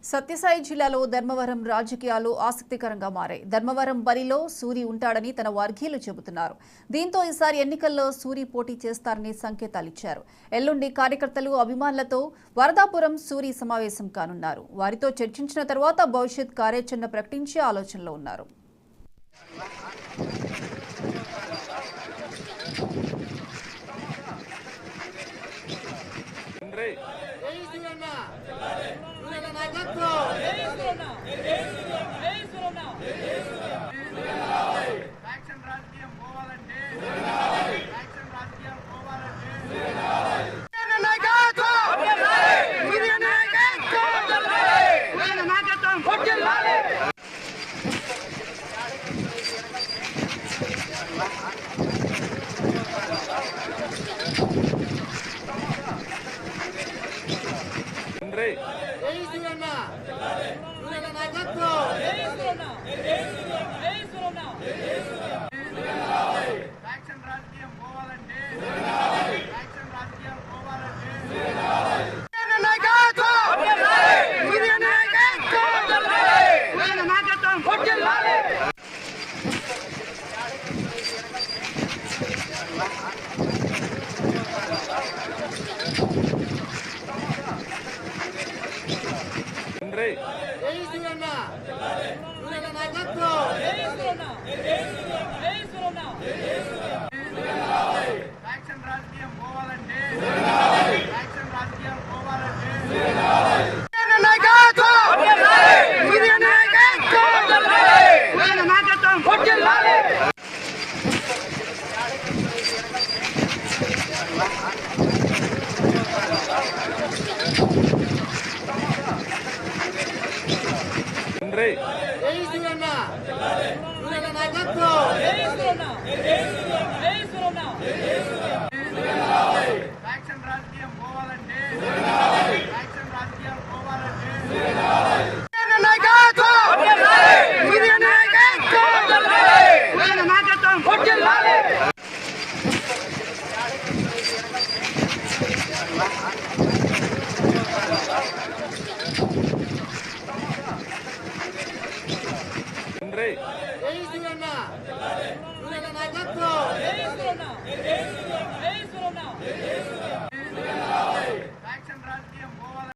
సత్యసాయి జిల్లాలో ధర్మవరం రాజకీయాలు ఆసక్తికరంగా మారాయి. ధర్మవరం బరిలో సూరి ఉంటాడని తన వర్గీయులు చెబుతున్నారు. దీంతో ఈసారి ఎన్నికల్లో సూరి పోటీ చేస్తారని సంకేతాలిచ్చారు. ఎల్లుండి కార్యకర్తలు, అభిమానులతో వరదాపురం సూరి సమావేశం కానున్నారు. వారితో చర్చించిన తర్వాత భవిష్యత్ కార్యాచరణ ప్రకటించే ఆలోచనలో ఉన్నారు.